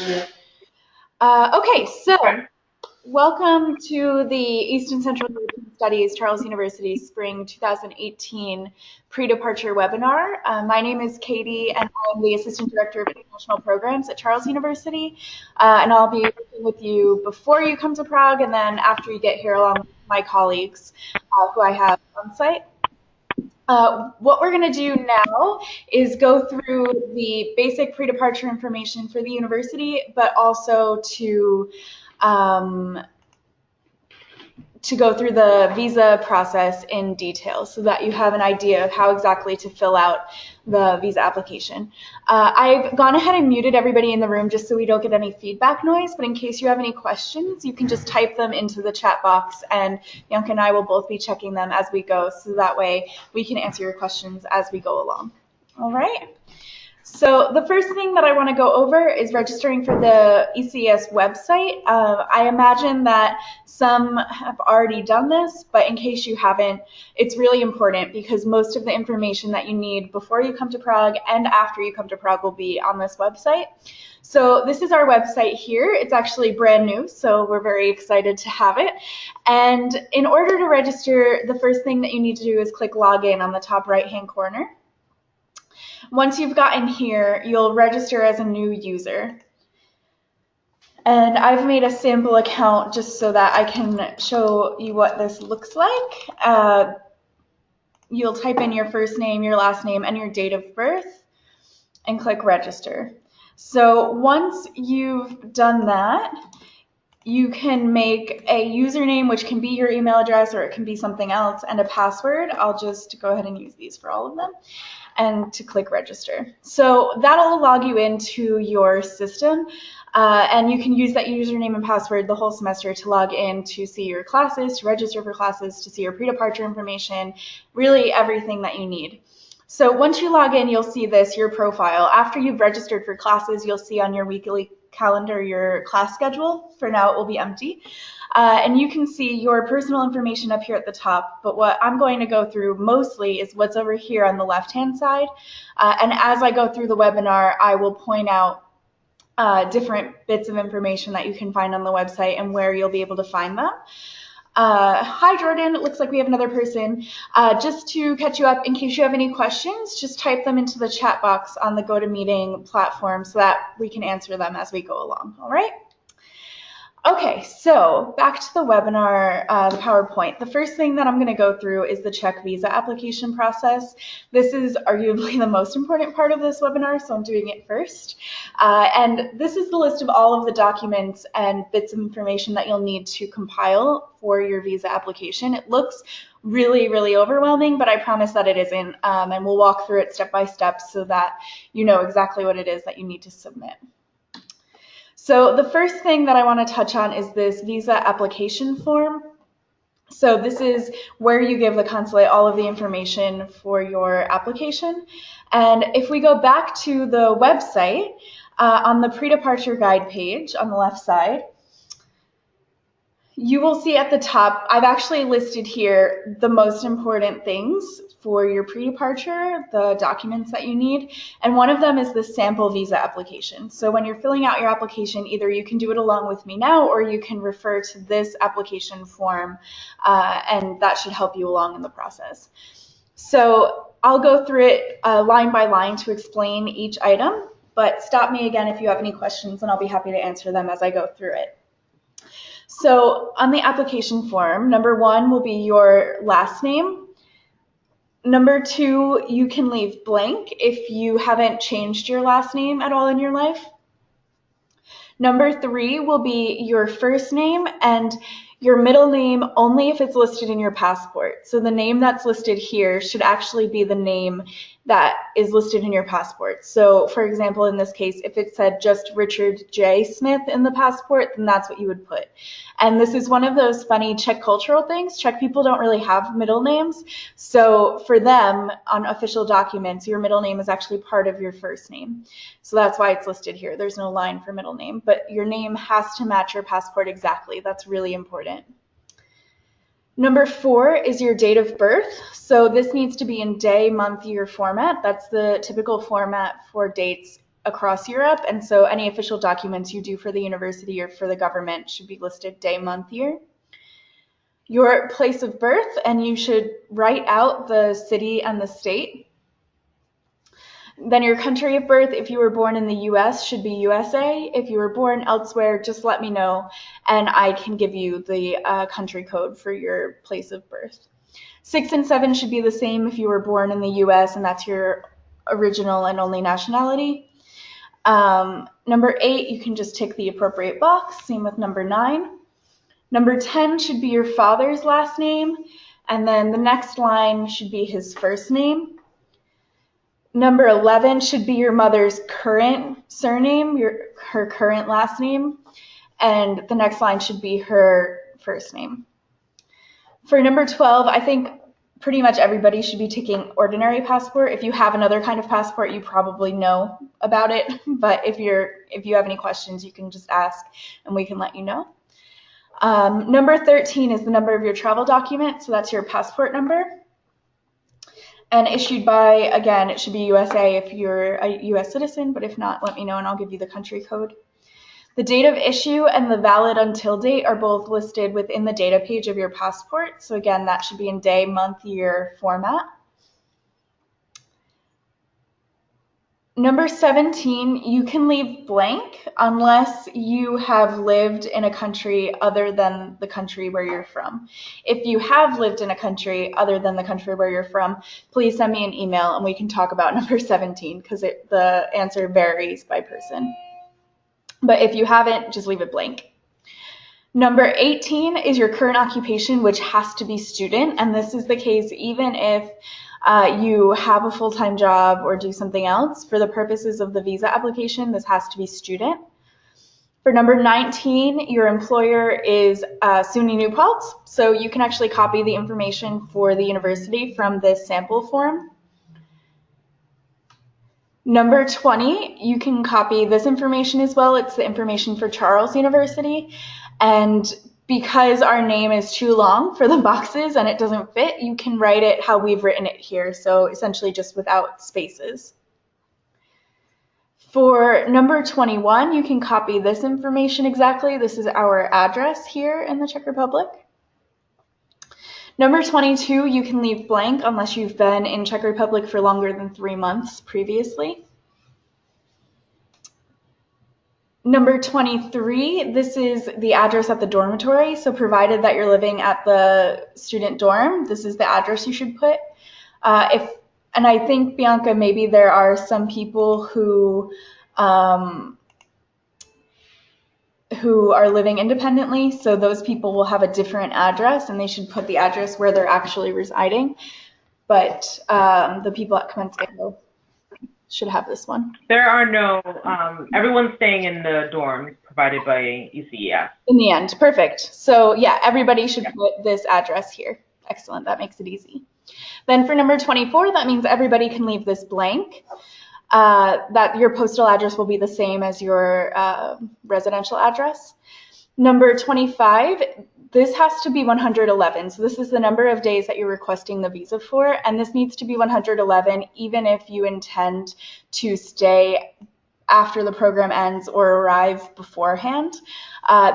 Okay, so welcome to the East and Central European Studies Charles University Spring 2018 pre-departure webinar. My name is Katie and I'm the Assistant Director of International Programs at Charles University. And I'll be working with you before you come to Prague and then after you get here along with my colleagues who I have on site. What we're going to do now is go through the basic pre-departure information for the university, but also um, to go through the visa process in detail so that you have an idea of how exactly to fill out the visa application. I've gone ahead and muted everybody in the room just so we don't get any feedback noise, but in case you have any questions, you can just type them into the chat box and Bianca and I will both be checking them as we go so that way we can answer your questions as we go along. All right. So the first thing that I want to go over is registering for the ECES website. I imagine that some have already done this, but in case you haven't, it's really important because most of the information that you need before you come to Prague and after you come to Prague will be on this website. So this is our website here. It's actually brand new, so we're very excited to have it. And in order to register, the first thing that you need to do is click login on the top right-hand corner. Once you've gotten here, you'll register as a new user. And I've made a sample account just so that I can show you what this looks like. You'll type in your first name, your last name, and your date of birth, and click register. So once you've done that, you can make a username, which can be your email address or it can be something else, and a password. I'll just go ahead and use these for all of them. And to click register. So that'll log you into your system and you can use that username and password the whole semester to log in to see your classes, to register for classes, to see your pre-departure information, really everything that you need. So once you log in, you'll see this, your profile. After you've registered for classes, you'll see on your weekly calendar your class schedule. For now, it will be empty. And you can see your personal information up here at the top, but what I'm going to go through mostly is what's over here on the left-hand side. And as I go through the webinar, I will point out different bits of information that you can find on the website and where you'll be able to find them. Hi, Jordan. It looks like we have another person. Just to catch you up, in case you have any questions, just type them into the chat box on the GoToMeeting platform so that we can answer them as we go along. All right? Okay, so back to the webinar, the PowerPoint. The first thing that I'm going to go through is the Czech visa application process. This is arguably the most important part of this webinar, so I'm doing it first. And this is the list of all of the documents and bits of information that you'll need to compile for your visa application. It looks really, really overwhelming, but I promise that it isn't. And we'll walk through it step by step so that you know exactly what it is that you need to submit. So the first thing that I want to touch on is this visa application form. So this is where you give the consulate all of the information for your application. And if we go back to the website, on the pre-departure guide page on the left side, you will see at the top, I've actually listed here the most important things for your pre-departure, the documents that you need, and one of them is the sample visa application. So when you're filling out your application, either you can do it along with me now or you can refer to this application form, and that should help you along in the process. So I'll go through it line by line to explain each item, but stop me again if you have any questions and I'll be happy to answer them as I go through it. So on the application form, number 1 will be your last name. Number 2, you can leave blank if you haven't changed your last name at all in your life. Number 3 will be your first name and your middle name only if it's listed in your passport. So the name that's listed here should actually be the name that is listed in your passport. So for example, in this case, if it said just Richard J. Smith in the passport, then that's what you would put. And this is one of those funny Czech cultural things. Czech people don't really have middle names. So for them, on official documents, your middle name is actually part of your first name. So that's why it's listed here. There's no line for middle name, but your name has to match your passport exactly. That's really important. Number 4 is your date of birth. So this needs to be in day, month, year format. That's the typical format for dates across Europe, and so any official documents you do for the university or for the government should be listed day, month, year. Your place of birth, and you should write out the city and the state. Then your country of birth, if you were born in the US, should be USA. If you were born elsewhere, just let me know, and I can give you the country code for your place of birth. 6 and 7 should be the same if you were born in the US, and that's your original and only nationality. Number 8, you can just tick the appropriate box. Same with number 9. Number 10 should be your father's last name, and then the next line should be his first name. Number 11 should be your mother's current surname, her current last name, and the next line should be her first name. For number 12, I think pretty much everybody should be taking ordinary passport. If you have another kind of passport, you probably know about it, but if you have any questions, you can just ask and we can let you know. Number 13 is the number of your travel document, so that's your passport number. And issued by, again, it should be USA if you're a US citizen, but if not, let me know and I'll give you the country code. The date of issue and the valid until date are both listed within the data page of your passport. So again, that should be in day, month, year format. Number 17, you can leave blank unless you have lived in a country other than the country where you're from. If you have lived in a country other than the country where you're from, please send me an email and we can talk about number 17 because the answer varies by person. But if you haven't, just leave it blank. Number 18 is your current occupation, which has to be student, and this is the case even if you have a full-time job or do something else. For the purposes of the visa application, this has to be student. For number 19, your employer is SUNY New Paltz, so you can actually copy the information for the university from this sample form. Number 20, you can copy this information as well. It's the information for Charles University, and because our name is too long for the boxes and it doesn't fit, you can write it how we've written it here, so essentially just without spaces. For number 21, you can copy this information exactly. This is our address here in the Czech Republic. Number 22, you can leave blank unless you've been in Czech Republic for longer than 3 months previously. Number 23, this is the address at the dormitory. So provided that you're living at the student dorm, this is the address you should put. And I think, Bianca, maybe there are some people who are living independently, so those people will have a different address and they should put the address where they're actually residing. But the people at Kamenského should have this one. There are no, everyone's staying in the dorms provided by ECES. In the end, perfect. So yeah, everybody should put this address here. Excellent, that makes it easy. Then for number 24, that means everybody can leave this blank. That your postal address will be the same as your residential address. Number 25, this has to be 111. So this is the number of days that you're requesting the visa for, and this needs to be 111 even if you intend to stay after the program ends or arrive beforehand.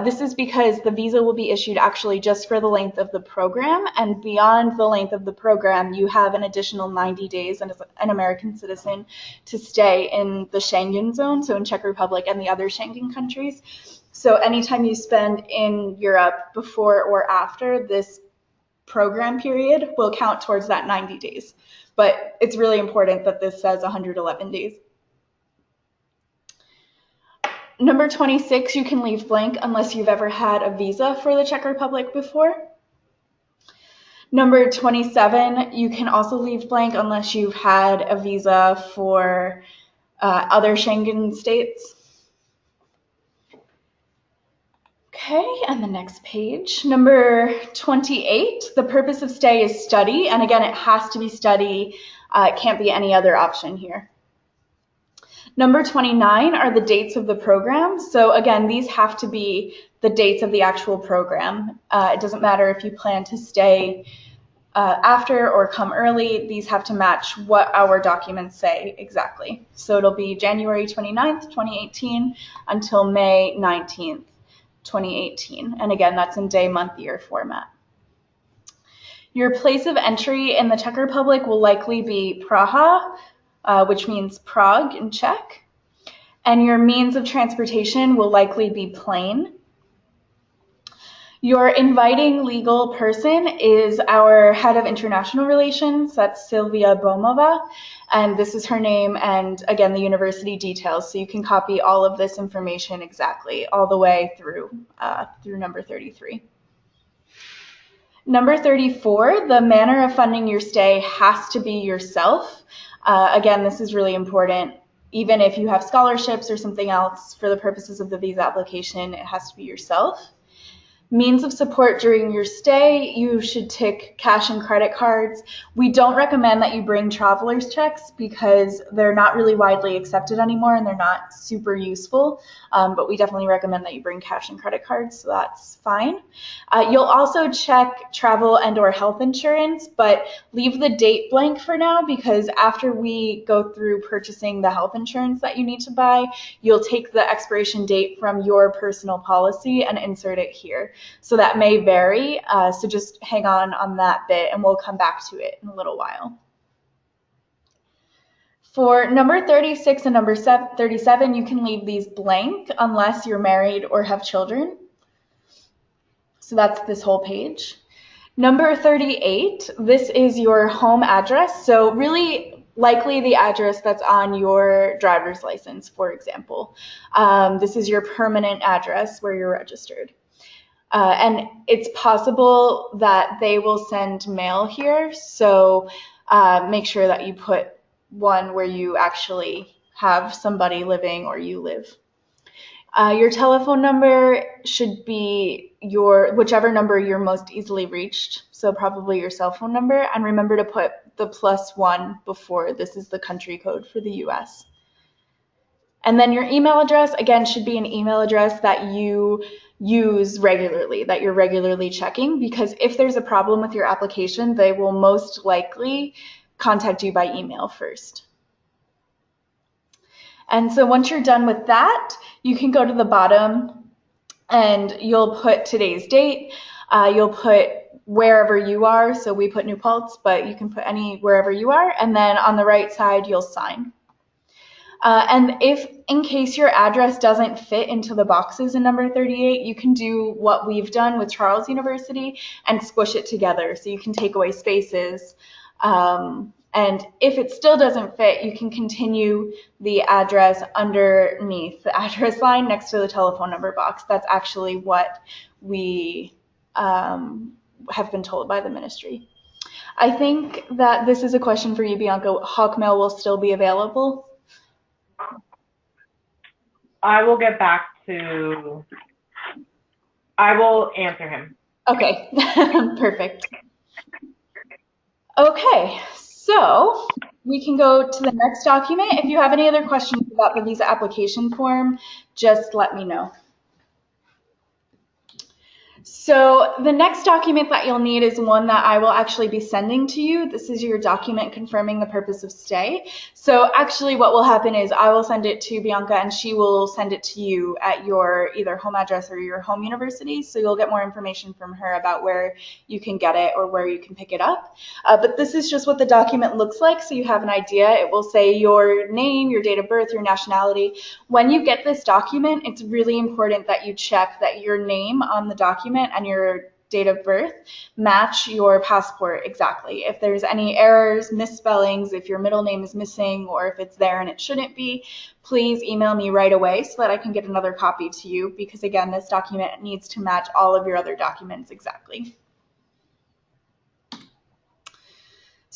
This is because the visa will be issued actually just for the length of the program, and beyond the length of the program, you have an additional 90 days as an American citizen to stay in the Schengen zone, so in Czech Republic and the other Schengen countries. So anytime you spend in Europe before or after this program period will count towards that 90 days. But it's really important that this says 111 days. Number 26, you can leave blank unless you've ever had a visa for the Czech Republic before. Number 27, you can also leave blank unless you've had a visa for other Schengen states. Okay, and the next page. Number 28, the purpose of stay is study, and again, it has to be study. It can't be any other option here. Number 29 are the dates of the program. So again, these have to be the dates of the actual program. It doesn't matter if you plan to stay after or come early, these have to match what our documents say exactly. So it'll be January 29th, 2018 until May 19th, 2018. And again, that's in day, month, year format. Your place of entry in the Czech Republic will likely be Praha, which means Prague in Czech. And your means of transportation will likely be plane. Your inviting legal person is our head of international relations, that's Silvia Bomova, and this is her name and again the university details, so you can copy all of this information exactly all the way through number 33. Number 34, the manner of funding your stay has to be yourself. Again, this is really important. Even if you have scholarships or something else, for the purposes of the visa application, it has to be yourself. Means of support during your stay, you should tick cash and credit cards. We don't recommend that you bring traveler's checks because they're not really widely accepted anymore and they're not super useful, but we definitely recommend that you bring cash and credit cards, so that's fine. You'll also check travel and or health insurance, but leave the date blank for now because after we go through purchasing the health insurance that you need to buy, you'll take the expiration date from your personal policy and insert it here. So that may vary, so just hang on that bit and we'll come back to it in a little while. For number 36 and number 37, you can leave these blank unless you're married or have children. So that's this whole page. Number 38, this is your home address. So really likely the address that's on your driver's license, for example. This is your permanent address where you're registered. And it's possible that they will send mail here, so make sure that you put one where you actually have somebody living or you live. Your telephone number should be whichever number you're most easily reached, so probably your cell phone number, and remember to put the +1 before. This is the country code for the US. And then your email address, again, should be an email address that you use regularly, that you're regularly checking, because if there's a problem with your application, they will most likely contact you by email first. And so once you're done with that, you can go to the bottom and you'll put today's date. You'll put wherever you are. So we put New Paltz, but you can put wherever you are. And then on the right side, you'll sign. And if in case your address doesn't fit into the boxes in number 38, you can do what we've done with Charles University and squish it together. So you can take away spaces. And if it still doesn't fit, you can continue the address underneath the address line next to the telephone number box. That's actually what we have been told by the ministry. I think that this is a question for you, Bianca. Hawkmail will still be available? I will get back to, I will answer him. Okay, perfect. Okay, so we can go to the next document. If you have any other questions about the visa application form, just let me know. So the next document that you'll need is one that I will actually be sending to you. This is your document confirming the purpose of stay. So actually what will happen is I will send it to Bianca and she will send it to you at your either home address or your home university. So you'll get more information from her about where you can get it or where you can pick it up. But this is just what the document looks like, so you have an idea. It will say your name, your date of birth, your nationality. When you get this document, it's really important that you check that your name on the document and your date of birth match your passport exactly. If there's any errors, misspellings, if your middle name is missing or if it's there and it shouldn't be, please email me right away so that I can get another copy to you, because again, this document needs to match all of your other documents exactly.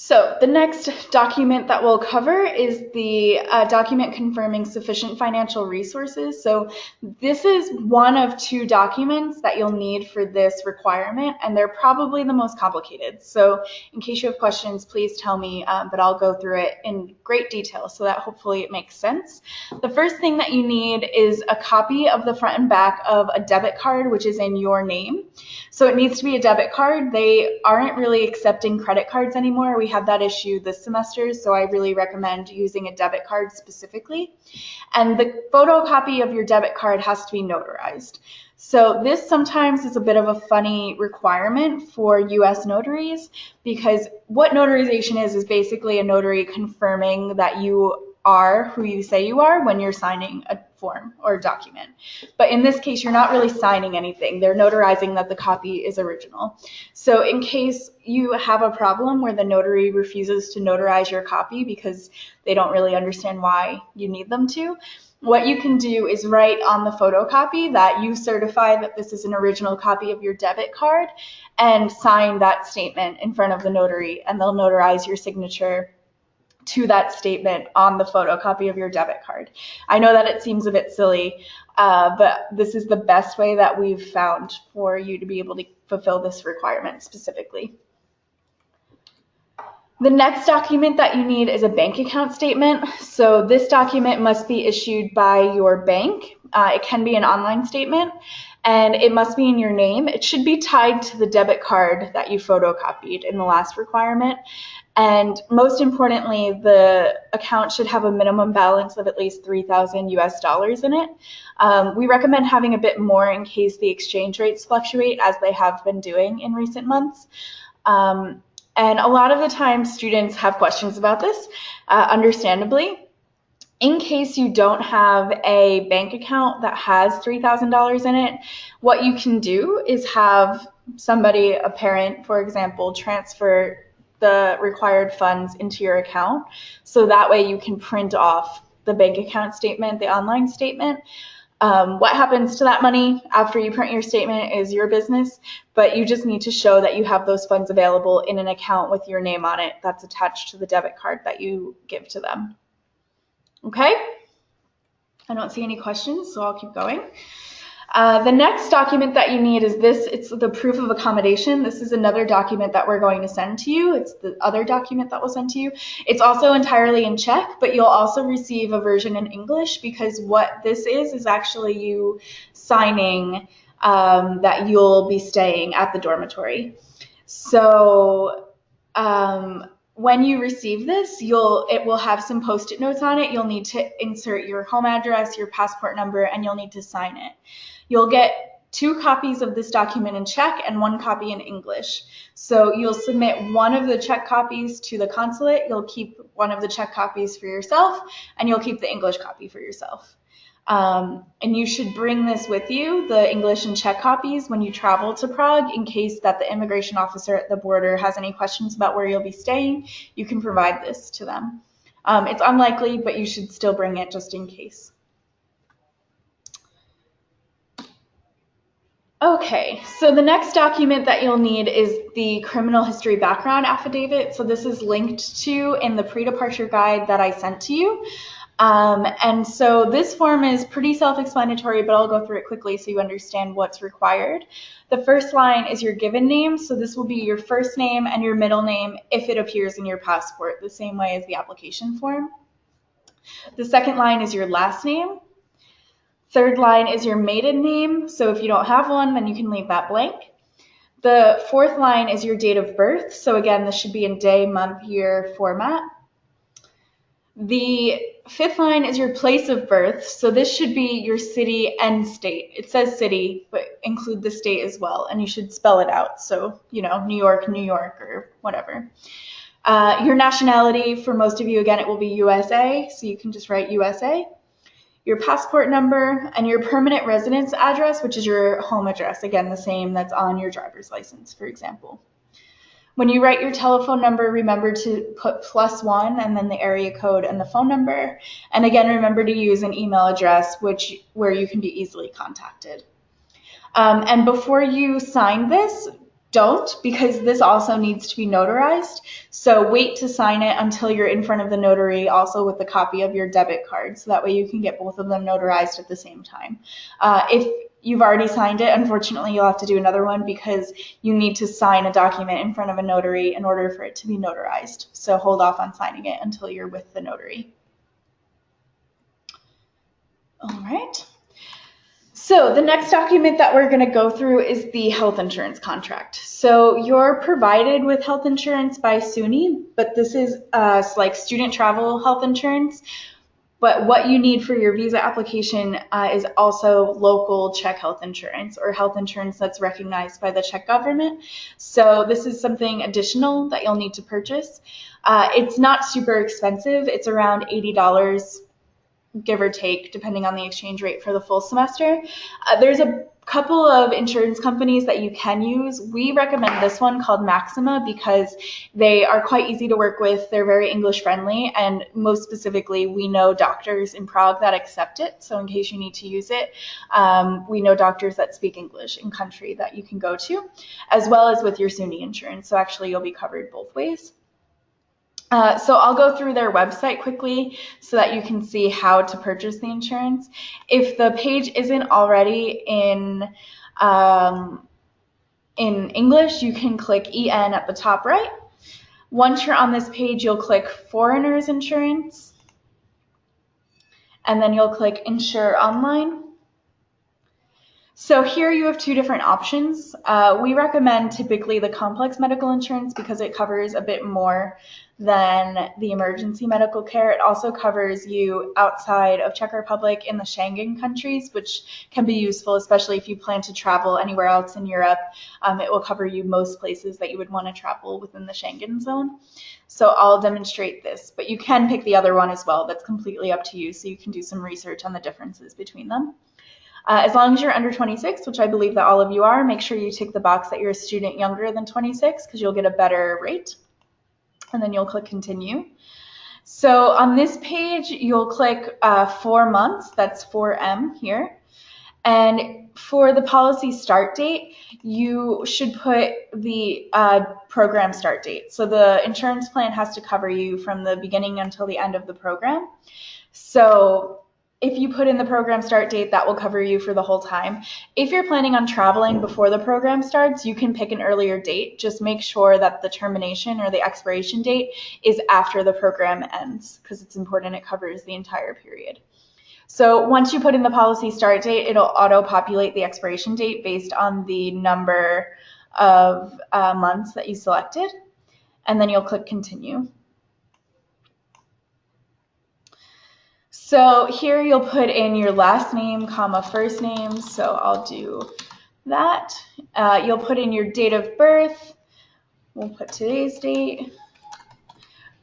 So the next document that we'll cover is the document confirming sufficient financial resources. So this is one of two documents that you'll need for this requirement, and they're probably the most complicated. So in case you have questions, please tell me, but I'll go through it in great detail so that hopefully it makes sense. The first thing that you need is a copy of the front and back of a debit card, which is in your name. So it needs to be a debit card. They aren't really accepting credit cards anymore. We had that issue this semester, so I really recommend using a debit card specifically. And the photocopy of your debit card has to be notarized. So this sometimes is a bit of a funny requirement for US notaries, because what notarization is basically a notary confirming that you are who you say you are when you're signing a form or a document. But in this case, you're not really signing anything. They're notarizing that the copy is original. So in case you have a problem where the notary refuses to notarize your copy because they don't really understand why you need them to, what you can do is write on the photocopy that you certify that this is an original copy of your debit card and sign that statement in front of the notary, and they'll notarize your signature to that statement on the photocopy of your debit card. I know that it seems a bit silly, but this is the best way that we've found for you to be able to fulfill this requirement specifically. The next document that you need is a bank account statement. So this document must be issued by your bank. It can be an online statement, and it must be in your name. It should be tied to the debit card that you photocopied in the last requirement. And most importantly, the account should have a minimum balance of at least $3,000 US in it. We recommend having a bit more in case the exchange rates fluctuate, as they have been doing in recent months. And a lot of the time students have questions about this, understandably. In case you don't have a bank account that has $3,000 in it, what you can do is have somebody, a parent, for example, transfer the required funds into your account. So that way you can print off the bank account statement, the online statement. What happens to that money after you print your statement is your business, but you just need to show that you have those funds available in an account with your name on it that's attached to the debit card that you give to them. Okay? I don't see any questions, so I'll keep going. The next document that you need is this. It's the proof of accommodation. This is another document that we're going to send to you. It's the other document that we'll send to you. It's also entirely in Czech, but you'll also receive a version in English, because what this is actually you signing that you'll be staying at the dormitory. So when you receive this, it will have some Post-it notes on it. You'll need to insert your home address, your passport number, and you'll need to sign it. You'll get 2 copies of this document in Czech and 1 copy in English. So you'll submit one of the Czech copies to the consulate, you'll keep one of the Czech copies for yourself, and you'll keep the English copy for yourself. And you should bring this with you, the English and Czech copies, when you travel to Prague, in case that the immigration officer at the border has any questions about where you'll be staying. You can provide this to them. It's unlikely, but you should still bring it just in case. Okay, so the next document that you'll need is the criminal history background affidavit. So this is linked to in the pre-departure guide that I sent to you. And so this form is pretty self-explanatory, but I'll go through it quickly so you understand what's required. The first line is your given name. So this will be your first name and your middle name if it appears in your passport, the same way as the application form. The second line is your last name. Third line is your maiden name. So if you don't have one, then you can leave that blank. The fourth line is your date of birth. So again, this should be in day, month, year format. The fifth line is your place of birth. So this should be your city and state. It says city, but include the state as well. And you should spell it out. So, you know, New York, or whatever. Your nationality, for most of you, again, it will be USA. So you can just write USA. Your passport number, and your permanent residence address, which is your home address. Again, the same that's on your driver's license, for example. When you write your telephone number, remember to put +1 and then the area code and the phone number. And again, remember to use an email address where you can be easily contacted. And before you sign this, don't, because this also needs to be notarized. So wait to sign it until you're in front of the notary, also with the copy of your debit card. So that way you can get both of them notarized at the same time. If you've already signed it, unfortunately, you'll have to do another one because you need to sign a document in front of a notary in order for it to be notarized. So hold off on signing it until you're with the notary. All right. So the next document that we're going to go through is the health insurance contract. So you're provided with health insurance by SUNY, but this is like student travel health insurance. But what you need for your visa application is also local Czech health insurance, or health insurance that's recognized by the Czech government. So this is something additional that you'll need to purchase. It's not super expensive. It's around $80, give or take, depending on the exchange rate for the full semester. There's a couple of insurance companies that you can use. We recommend this one called Maxima because they are quite easy to work with. They're very English friendly, and most specifically, we know doctors in Prague that accept it. So in case you need to use it, we know doctors that speak English in country that you can go to, as well as with your SUNY insurance. So actually, you'll be covered both ways. So I'll go through their website quickly so that you can see how to purchase the insurance. If the page isn't already in English, you can click EN at the top right. Once you're on this page, you'll click Foreigners Insurance, and then you'll click Insure Online. So here you have two different options. We recommend typically the complex medical insurance because it covers a bit more than the emergency medical care. It also covers you outside of Czech Republic in the Schengen countries, which can be useful, especially if you plan to travel anywhere else in Europe. It will cover you most places that you would want to travel within the Schengen zone. So I'll demonstrate this, but you can pick the other one as well. That's completely up to you, so you can do some research on the differences between them. As long as you're under 26, which I believe that all of you are, make sure you tick the box that you're a student younger than 26 because you'll get a better rate. And then you'll click continue. So on this page, you'll click 4 months, that's 4M here. And for the policy start date, you should put the program start date. So the insurance plan has to cover you from the beginning until the end of the program. So if you put in the program start date, that will cover you for the whole time. If you're planning on traveling before the program starts, you can pick an earlier date. Just make sure that the termination or the expiration date is after the program ends, because it's important it covers the entire period. So once you put in the policy start date, it'll auto-populate the expiration date based on the number of months that you selected, and then you'll click continue. So here you'll put in your last name, comma, first name. So I'll do that. You'll put in your date of birth. We'll put today's date.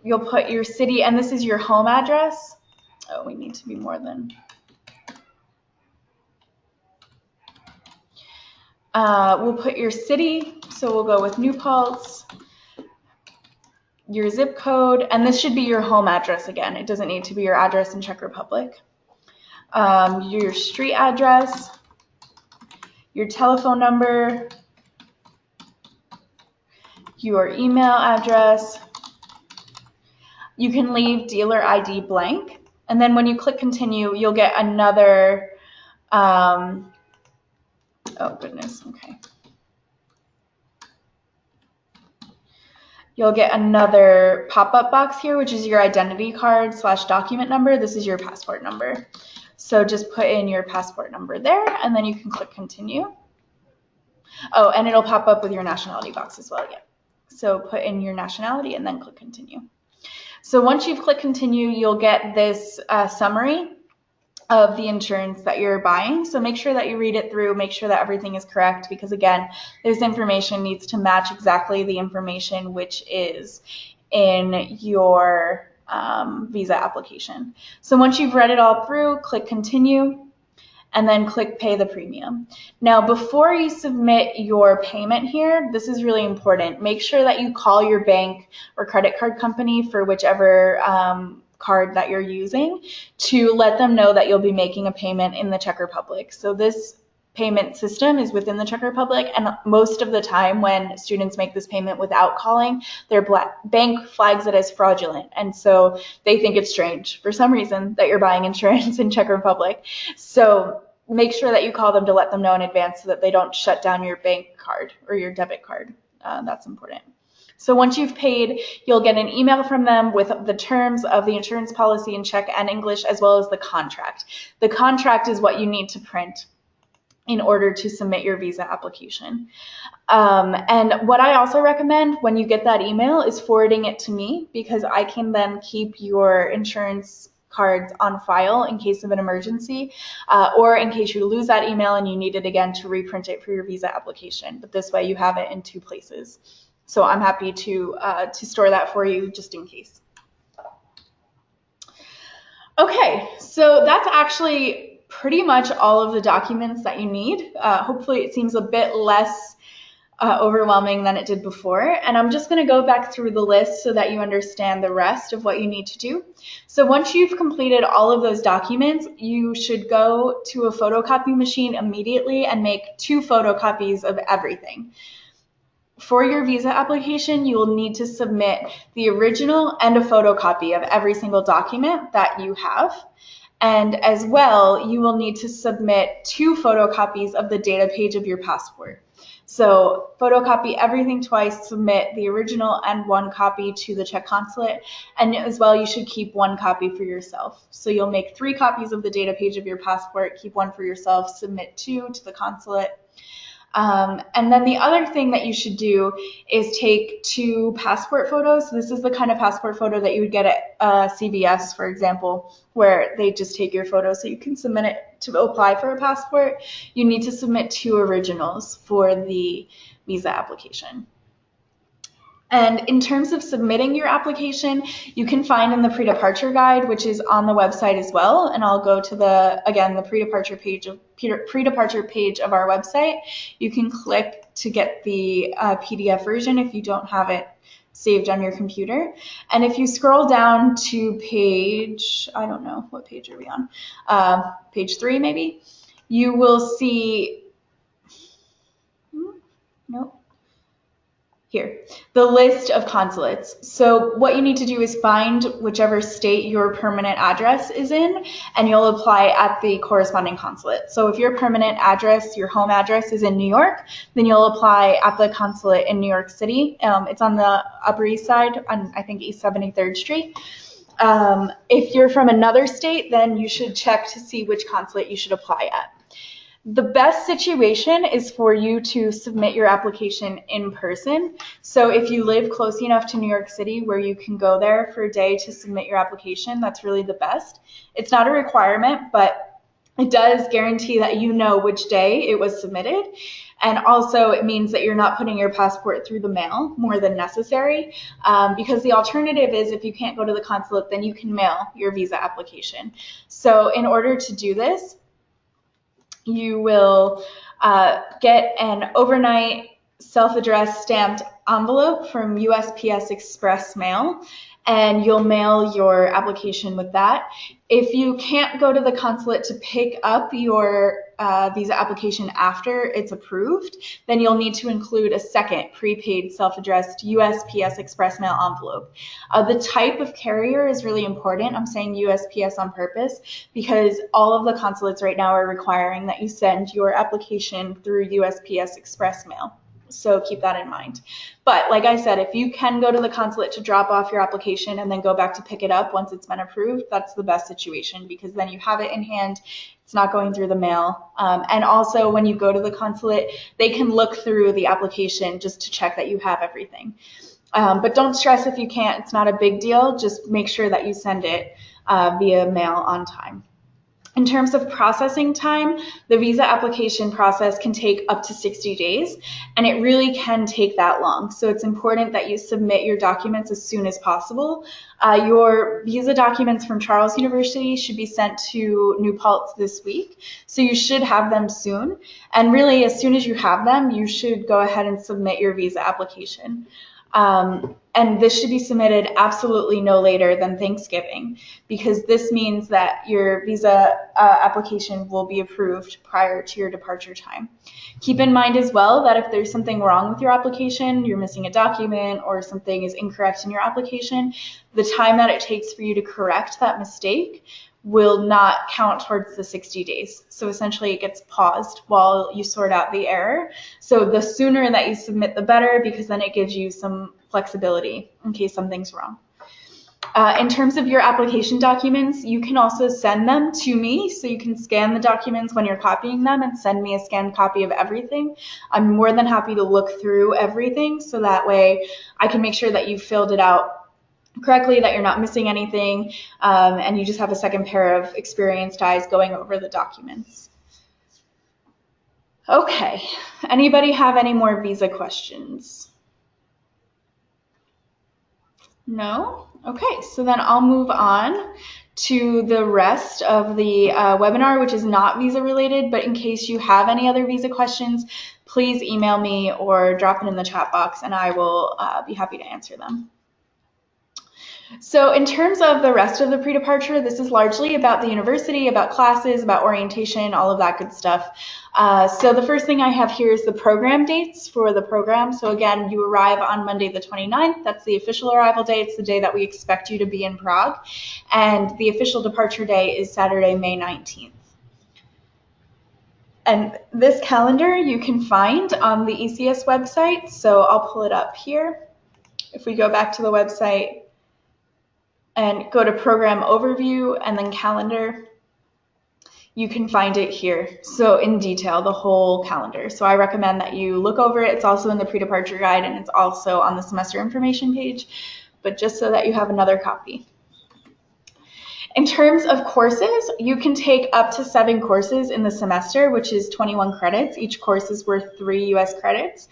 You'll put your city, and this is your home address. Oh, we need to be more than. We'll put your city. So we'll go with New Paltz. Your zip code, and this should be your home address again. It doesn't need to be your address in Czech Republic. Your street address, your telephone number, your email address. You can leave dealer ID blank, and then when you click continue, you'll get another, oh goodness, okay. You'll get another pop-up box here, which is your identity card / document number. This is your passport number. So just put in your passport number there, and then you can click continue. Oh, and it'll pop up with your nationality box as well, yeah. So put in your nationality and then click continue. So once you've clicked continue, you'll get this summary of the insurance that you're buying. So make sure that you read it through, make sure that everything is correct, because again, this information needs to match exactly the information which is in your visa application. So once you've read it all through, click continue, and then click pay the premium. Now, before you submit your payment here, this is really important. Make sure that you call your bank or credit card company for whichever card that you're using to let them know that you'll be making a payment in the Czech Republic. So this payment system is within the Czech Republic, and most of the time when students make this payment without calling, their bank flags it as fraudulent, and so they think it's strange for some reason that you're buying insurance in Czech Republic. So make sure that you call them to let them know in advance so that they don't shut down your bank card or your debit card. That's important. So once you've paid, you'll get an email from them with the terms of the insurance policy in Czech and English, as well as the contract. The contract is what you need to print in order to submit your visa application. And what I also recommend when you get that email is forwarding it to me, because I can then keep your insurance cards on file in case of an emergency, or in case you lose that email and you need it again to reprint it for your visa application. But this way you have it in 2 places. So I'm happy to store that for you just in case. Okay, so that's actually pretty much all of the documents that you need. Hopefully it seems a bit less overwhelming than it did before. And I'm just going to go back through the list so that you understand the rest of what you need to do. So once you've completed all of those documents, you should go to a photocopy machine immediately and make 2 photocopies of everything. For your visa application, you will need to submit the original and a photocopy of every single document that you have. And as well, you will need to submit 2 photocopies of the data page of your passport. So photocopy everything twice, submit the original and 1 copy to the Czech consulate, and as well you should keep 1 copy for yourself. So you'll make 3 copies of the data page of your passport, keep 1 for yourself, submit 2 to the consulate. And then the other thing that you should do is take 2 passport photos. So this is the kind of passport photo that you would get at CVS, for example, where they just take your photo so you can submit it to apply for a passport. You need to submit 2 originals for the visa application. And in terms of submitting your application, you can find in the pre-departure guide, which is on the website as well. And I'll go to the pre-departure page of our website. You can click to get the PDF version if you don't have it saved on your computer. And if you scroll down to page, I don't know, what page are we on? Page 3 maybe, you will see, nope. Here, the list of consulates. So what you need to do is find whichever state your permanent address is in, and you'll apply at the corresponding consulate. So if your permanent address, your home address is in New York, then you'll apply at the consulate in New York City. It's on the Upper East Side on, I think, East 73rd Street. If you're from another state, then you should check to see which consulate you should apply at. The best situation is for you to submit your application in person. So if you live close enough to New York City where you can go there for a day to submit your application, that's really the best. It's not a requirement, but it does guarantee that you know which day it was submitted. And also it means that you're not putting your passport through the mail more than necessary, because the alternative is if you can't go to the consulate, then you can mail your visa application. So in order to do this, you will get an overnight self-addressed stamped envelope from USPS Express Mail, and you'll mail your application with that. If you can't go to the consulate to pick up your visa application after it's approved, then you'll need to include a second prepaid self-addressed USPS Express Mail envelope. The type of carrier is really important. I'm saying USPS on purpose because all of the consulates right now are requiring that you send your application through USPS Express Mail. So keep that in mind. But like I said, if you can go to the consulate to drop off your application and then go back to pick it up once it's been approved, that's the best situation because then you have it in hand. It's not going through the mail. And also when you go to the consulate, they can look through the application just to check that you have everything. But don't stress if you can't. It's not a big deal. Just make sure that you send it via mail on time. In terms of processing time, the visa application process can take up to 60 days, and it really can take that long. So it's important that you submit your documents as soon as possible. Your visa documents from Charles University should be sent to New Paltz this week, so you should have them soon. And really, as soon as you have them, you should go ahead and submit your visa application. And this should be submitted absolutely no later than Thanksgiving, because this means that your visa application will be approved prior to your departure time. Keep in mind as well that if there's something wrong with your application, you're missing a document or something is incorrect in your application, the time that it takes for you to correct that mistake will not count towards the 60 days. So essentially it gets paused while you sort out the error. So the sooner that you submit, the better, because then it gives you some flexibility in case something's wrong. In terms of your application documents, you can also send them to me. So you can scan the documents when you're copying them and send me a scanned copy of everything. I'm more than happy to look through everything, so that way I can make sure that you filled it out correctly, that you're not missing anything, and you just have a second pair of experienced eyes going over the documents. Okay, anybody have any more visa questions? No? Okay, so then I'll move on to the rest of the webinar, which is not visa related, but in case you have any other visa questions, please email me or drop it in the chat box and I will be happy to answer them. So in terms of the rest of the pre-departure, this is largely about the university, about classes, about orientation, all of that good stuff. So the first thing I have here is the program dates for the program. So again, you arrive on Monday the 29th. That's the official arrival day. It's the day that we expect you to be in Prague. And the official departure day is Saturday, May 19th. And this calendar you can find on the ECES website. So I'll pull it up here. If we go back to the website and go to program overview and then calendar, you can find it here. So in detail, the whole calendar. So I recommend that you look over it. It's also in the pre-departure guide and it's also on the semester information page, but just so that you have another copy. In terms of courses, you can take up to 7 courses in the semester, which is 21 credits. Each course is worth 3 US credits,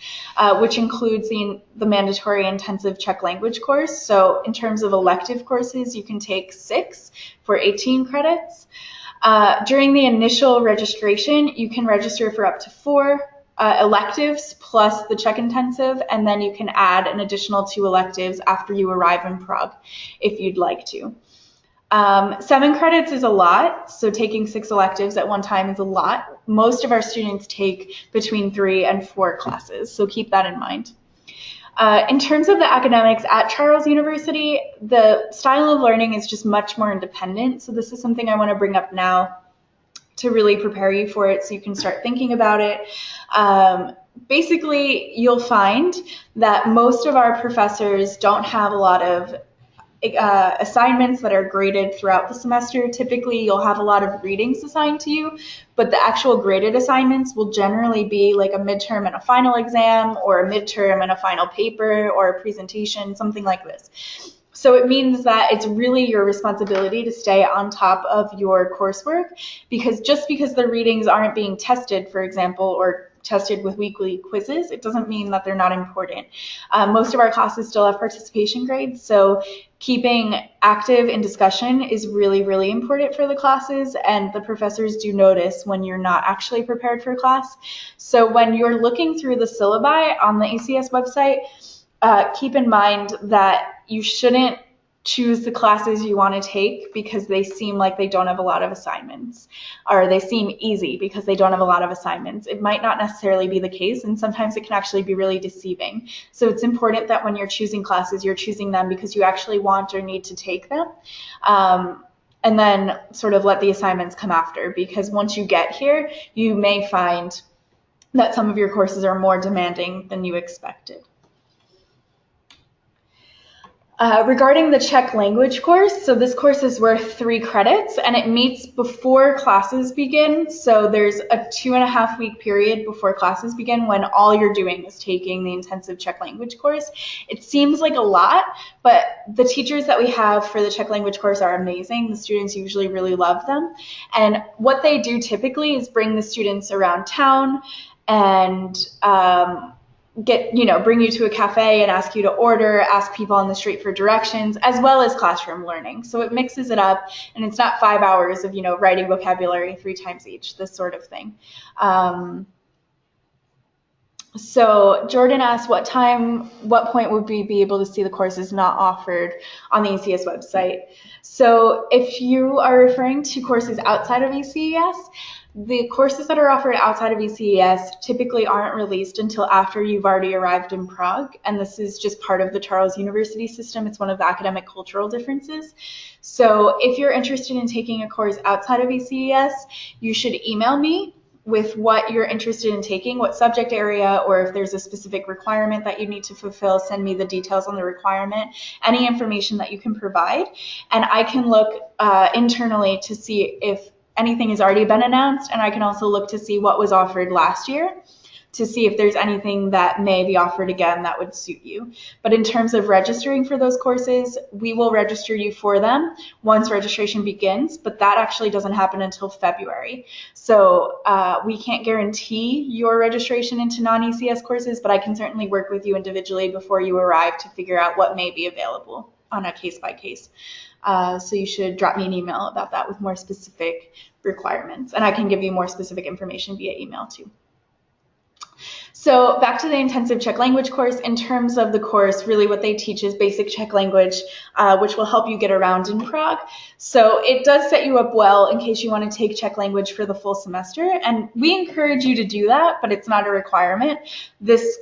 which includes the mandatory intensive Czech language course. So in terms of elective courses, you can take 6 for 18 credits. During the initial registration, you can register for up to 4 electives plus the Czech intensive, and then you can add an additional 2 electives after you arrive in Prague if you'd like to. 7 credits is a lot, so taking 6 electives at one time is a lot. Most of our students take between 3 and 4 classes, so keep that in mind. In terms of the academics at Charles University, the style of learning is just much more independent, so this is something I want to bring up now to really prepare you for it so you can start thinking about it. Basically, you'll find that most of our professors don't have a lot of assignments that are graded throughout the semester. Typically, you'll have a lot of readings assigned to you, but the actual graded assignments will generally be like a midterm and a final exam, or a midterm and a final paper, or a presentation, something like this. So it means that it's really your responsibility to stay on top of your coursework, because just because the readings aren't being tested, for example, or tested with weekly quizzes, it doesn't mean that they're not important. Most of our classes still have participation grades, so keeping active in discussion is really, really important for the classes, and the professors do notice when you're not actually prepared for class. So when you're looking through the syllabi on the ECES website, keep in mind that you shouldn't choose the classes you want to take because they seem like they don't have a lot of assignments, or they seem easy because they don't have a lot of assignments. It might not necessarily be the case, and sometimes it can actually be really deceiving. So it's important that when you're choosing classes, you're choosing them because you actually want or need to take them, and then sort of let the assignments come after, because once you get here, you may find that some of your courses are more demanding than you expected. Regarding the Czech language course, so this course is worth 3 credits and it meets before classes begin. So there's a 2.5 week period before classes begin when all you're doing is taking the intensive Czech language course. It seems like a lot, but the teachers that we have for the Czech language course are amazing. The students usually really love them. And what they do typically is bring the students around town and bring you to a cafe and ask you to order, ask people on the street for directions, as well as classroom learning. So it mixes it up, and it's not 5 hours of, writing vocabulary 3 times each, this sort of thing. So Jordan asked what point would we be able to see the courses not offered on the ECES website? So if you are referring to courses outside of ECES, the courses that are offered outside of ECES typically aren't released until after you've already arrived in Prague, and this is just part of the Charles University system. It's one of the academic cultural differences. So if you're interested in taking a course outside of ECES, you should email me with what you're interested in taking, what subject area, or if there's a specific requirement that you need to fulfill, send me the details on the requirement, any information that you can provide, and I can look internally to see if anything has already been announced, and I can also look to see what was offered last year to see if there's anything that may be offered again that would suit you. But in terms of registering for those courses, we will register you for them once registration begins, but that actually doesn't happen until February. So we can't guarantee your registration into non-ECS courses, but I can certainly work with you individually before you arrive to figure out what may be available on a case-by-case. So you should drop me an email about that with more specific requirements, and I can give you more specific information via email too. So back to the intensive Czech language course. In terms of the course, really what they teach is basic Czech language, which will help you get around in Prague. So it does set you up well in case you want to take Czech language for the full semester. And we encourage you to do that, but it's not a requirement. This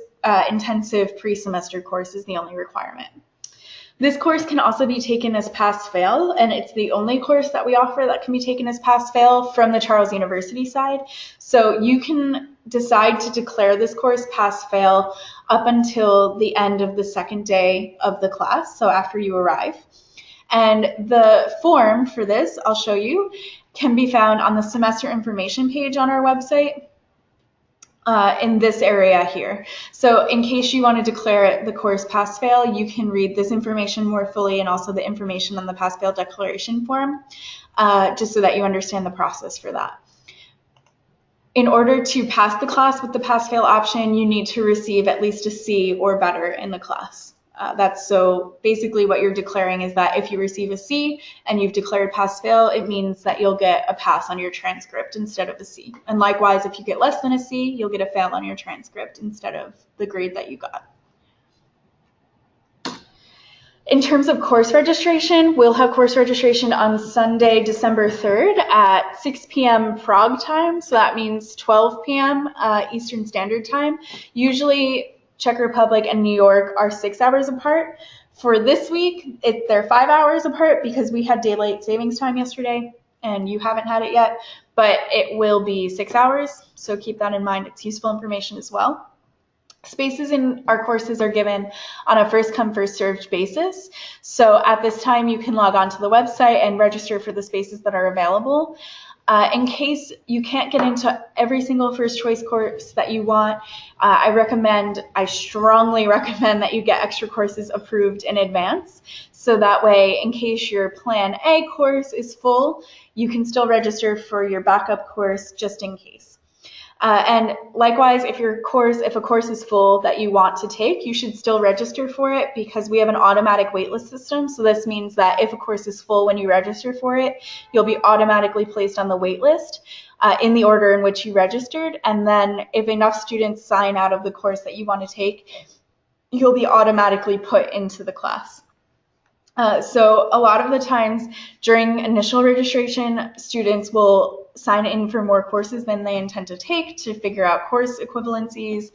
intensive pre-semester course is the only requirement. This course can also be taken as pass-fail, and it's the only course that we offer that can be taken as pass-fail from the Charles University side. So you can decide to declare this course pass-fail up until the end of the second day of the class, so after you arrive. And the form for this, I'll show you, can be found on the semester information page on our website. In this area here. So in case you want to declare the course pass-fail, you can read this information more fully and also the information on the pass-fail declaration form, just so that you understand the process for that. In order to pass the class with the pass-fail option, you need to receive at least a C or better in the class. That's so basically what you're declaring is that if you receive a C and you've declared pass-fail, it means that you'll get a pass on your transcript instead of a C. And likewise, if you get less than a C, you'll get a fail on your transcript instead of the grade that you got. In terms of course registration, we'll have course registration on Sunday, December 3rd at 6 p.m. Prague time. So that means 12 p.m. Eastern Standard Time. Usually Czech Republic and New York are 6 hours apart. For this week, they're 5 hours apart because we had daylight savings time yesterday and you haven't had it yet, but it will be 6 hours. So keep that in mind. It's useful information as well. Spaces in our courses are given on a first come, first served basis. So at this time, you can log on to the website and register for the spaces that are available. In case you can't get into every single first choice course that you want, I strongly recommend that you get extra courses approved in advance. So that way, in case your Plan A course is full, you can still register for your backup course just in case. And likewise, if a course is full that you want to take, you should still register for it because we have an automatic waitlist system. So this means that if a course is full when you register for it, you'll be automatically placed on the waitlist in the order in which you registered. And then if enough students sign out of the course that you want to take, you'll be automatically put into the class. So a lot of the times during initial registration, students will sign in for more courses than they intend to take to figure out course equivalencies,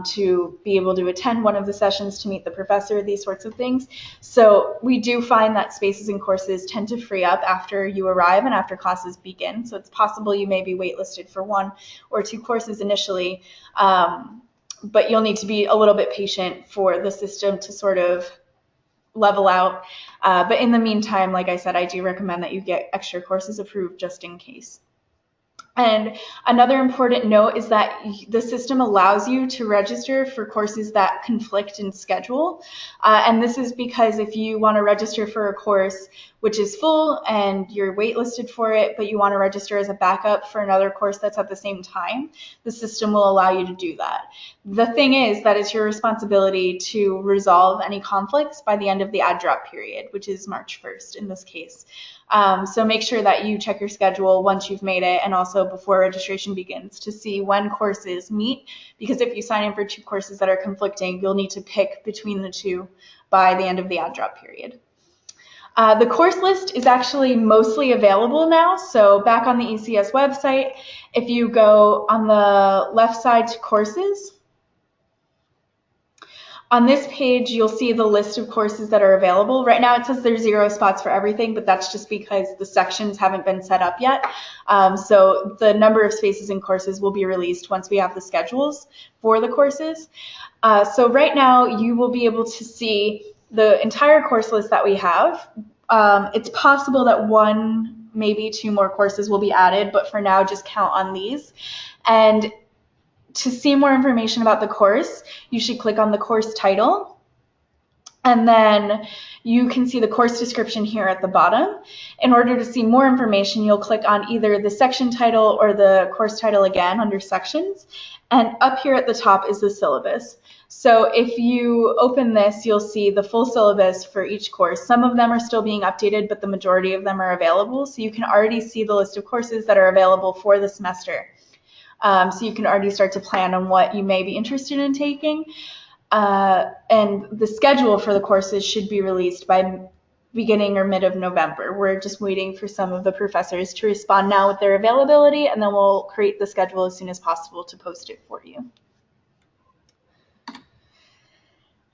to be able to attend one of the sessions to meet the professor, these sorts of things. So we do find that spaces and courses tend to free up after you arrive and after classes begin. So it's possible you may be waitlisted for 1 or 2 courses initially, but you'll need to be a little bit patient for the system to sort of level out. But in the meantime, like I said, I do recommend that you get extra courses approved just in case. And another important note is that the system allows you to register for courses that conflict in schedule. And this is because if you want to register for a course which is full and you're waitlisted for it, but you want to register as a backup for another course that's at the same time, the system will allow you to do that. The thing is that it's your responsibility to resolve any conflicts by the end of the add drop period, which is March 1st in this case. So make sure that you check your schedule once you've made it and also before registration begins to see when courses meet, because if you sign in for 2 courses that are conflicting, you'll need to pick between the 2 by the end of the add drop period. The course list is actually mostly available now. So back on the ECES website, if you go on the left side to courses, on this page, you'll see the list of courses that are available. Right now, it says there's 0 spots for everything, but that's just because the sections haven't been set up yet. So the number of spaces in courses will be released once we have the schedules for the courses. So right now, you will be able to see the entire course list that we have. It's possible that 1, maybe 2 more courses will be added, but for now, just count on these. And to see more information about the course, you should click on the course title, and then you can see the course description here at the bottom. In order to see more information, you'll click on either the section title or the course title again under sections, and up here at the top is the syllabus. So if you open this, you'll see the full syllabus for each course. Some of them are still being updated, but the majority of them are available, so you can already see the list of courses that are available for the semester. So you can already start to plan on what you may be interested in taking. And the schedule for the courses should be released by beginning or mid of November. We're just waiting for some of the professors to respond now with their availability, and then we'll create the schedule as soon as possible to post it for you.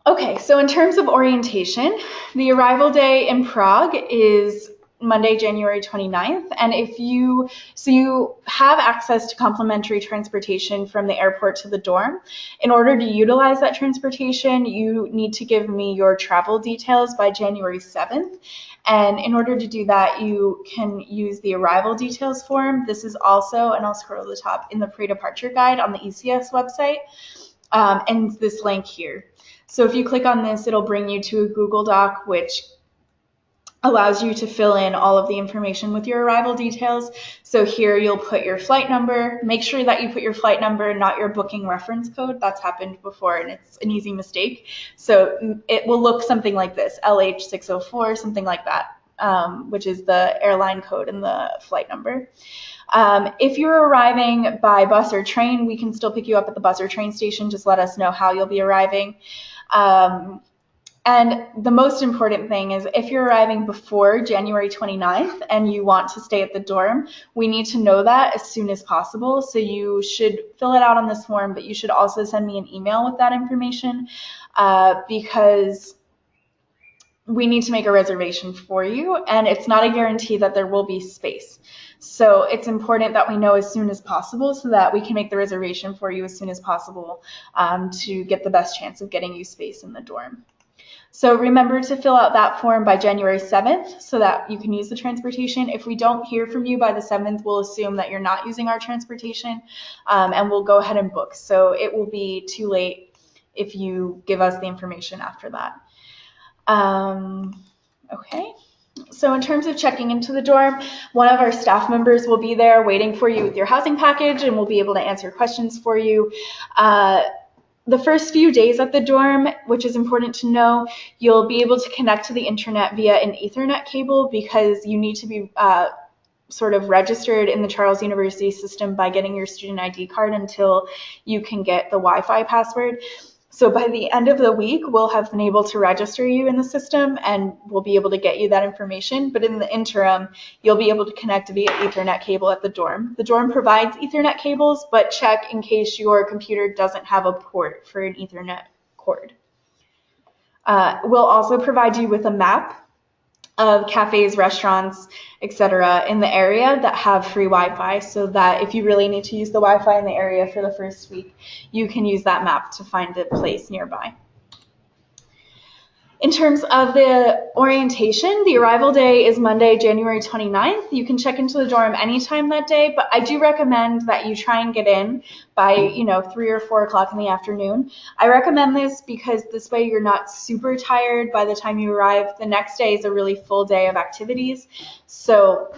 Okay, so in terms of orientation, the arrival day in Prague is Monday, January 29th, and you have access to complimentary transportation from the airport to the dorm. In order to utilize that transportation, you need to give me your travel details by January 7th. And in order to do that, you can use the arrival details form. This is also, and I'll scroll to the top, in the pre-departure guide on the ECES website, and this link here. So if you click on this, it'll bring you to a Google Doc, which allows you to fill in all of the information with your arrival details. So here you'll put your flight number. Make sure that you put your flight number, not your booking reference code. That's happened before and it's an easy mistake. So it will look something like this, LH604, something like that, which is the airline code and the flight number. If you're arriving by bus or train, we can still pick you up at the bus or train station. Just let us know how you'll be arriving. And the most important thing is if you're arriving before January 29th and you want to stay at the dorm, we need to know that as soon as possible. So you should fill it out on this form, but you should also send me an email with that information because we need to make a reservation for you, and it's not a guarantee that there will be space. So it's important that we know as soon as possible so that we can make the reservation for you as soon as possible to get the best chance of getting you space in the dorm. So remember to fill out that form by January 7th so that you can use the transportation. If we don't hear from you by the 7th, we'll assume that you're not using our transportation and we'll go ahead and book. So it will be too late if you give us the information after that. Okay. So in terms of checking into the dorm, one of our staff members will be there waiting for you with your housing package and we'll be able to answer questions for you. The first few days at the dorm, which is important to know, you'll be able to connect to the internet via an Ethernet cable because you need to be sort of registered in the Charles University system by getting your student ID card until you can get the Wi-Fi password. So by the end of the week, we'll have been able to register you in the system and we'll be able to get you that information. But in the interim, you'll be able to connect via Ethernet cable at the dorm. The dorm provides Ethernet cables, but check in case your computer doesn't have a port for an Ethernet cord. We'll also provide you with a map of cafes, restaurants, etc. in the area that have free Wi-Fi so that if you really need to use the Wi-Fi in the area for the first week, you can use that map to find a place nearby. In terms of the orientation, the arrival day is Monday, January 29th. You can check into the dorm anytime that day, but I do recommend that you try and get in by, 3 or 4 o'clock in the afternoon. I recommend this because this way you're not super tired by the time you arrive. The next day is a really full day of activities, so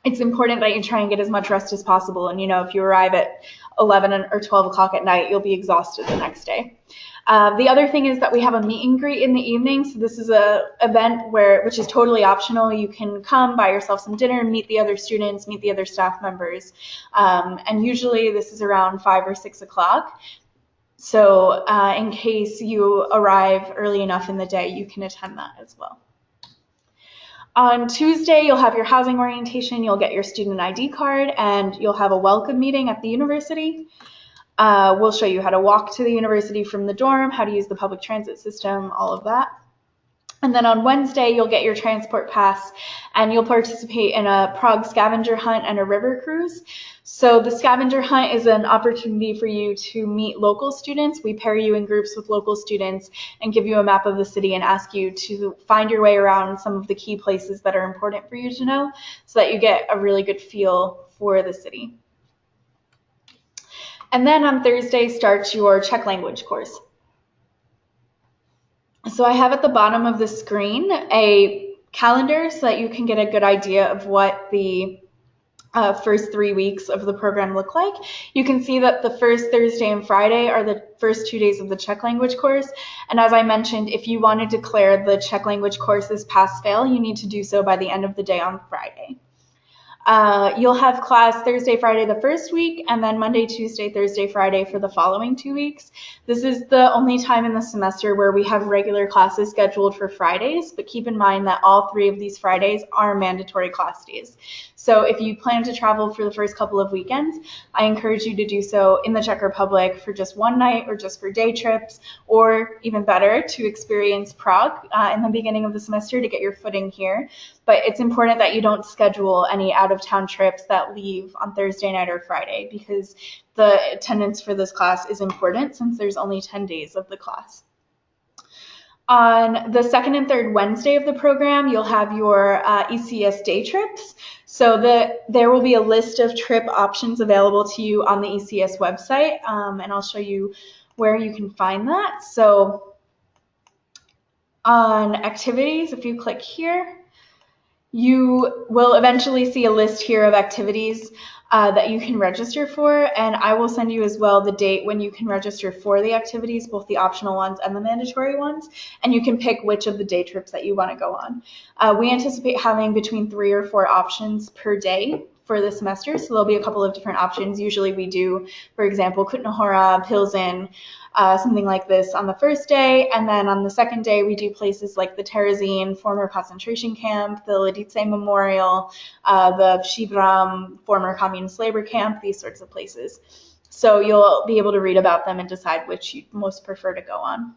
it's important that you try and get as much rest as possible. And, if you arrive at 11 or 12 o'clock at night, you'll be exhausted the next day. The other thing is that we have a meet and greet in the evening. So this is a event which is totally optional. You can come, buy yourself some dinner, meet the other students, meet the other staff members. And usually this is around 5 or 6 o'clock. So in case you arrive early enough in the day, you can attend that as well. On Tuesday, you'll have your housing orientation, you'll get your student ID card, and you'll have a welcome meeting at the university. We'll show you how to walk to the university from the dorm, how to use the public transit system, all of that. And then on Wednesday, you'll get your transport pass and you'll participate in a Prague scavenger hunt and a river cruise. So the scavenger hunt is an opportunity for you to meet local students. We pair you in groups with local students and give you a map of the city and ask you to find your way around some of the key places that are important for you to know so that you get a really good feel for the city. And then on Thursday starts your Czech language course. So I have at the bottom of the screen a calendar so that you can get a good idea of what the first 3 weeks of the program look like. You can see that the first Thursday and Friday are the first 2 days of the Czech language course. And as I mentioned, if you want to declare the Czech language course as pass-fail, you need to do so by the end of the day on Friday. You'll have class Thursday, Friday the first week, and then Monday, Tuesday, Thursday, Friday for the following 2 weeks. This is the only time in the semester where we have regular classes scheduled for Fridays, but keep in mind that all 3 of these Fridays are mandatory class days. So if you plan to travel for the first couple of weekends, I encourage you to do so in the Czech Republic for just one night or just for day trips, or even better, to experience Prague in the beginning of the semester to get your footing here. But it's important that you don't schedule any out-of-town trips that leave on Thursday night or Friday because the attendance for this class is important since there's only 10 days of the class. On the second and third Wednesday of the program, you'll have your ECES day trips. So there will be a list of trip options available to you on the ECES website, and I'll show you where you can find that. So on activities, if you click here, you will eventually see a list here of activities that you can register for, and I will send you as well the date when you can register for the activities, both the optional ones and the mandatory ones, and you can pick which of the day trips that you want to go on. We anticipate having between 3 or 4 options per day for the semester, so there'll be a couple of different options. Usually we do, for example, Kutná Hora, Pilsen, something like this on the first day, and then on the second day we do places like the Terezín former concentration camp, the Lidice Memorial, the Příbram former communist labor camp, these sorts of places. So you'll be able to read about them and decide which you most prefer to go on.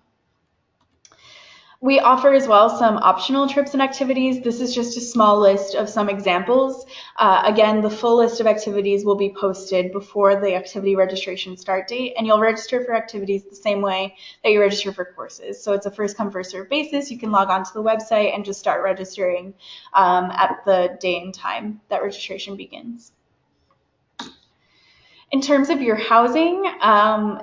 We offer as well some optional trips and activities. This is just a small list of some examples. Again, the full list of activities will be posted before the activity registration start date, and you'll register for activities the same way that you register for courses. So it's a first come, first served basis. You can log on to the website and just start registering at the day and time that registration begins. In terms of your housing,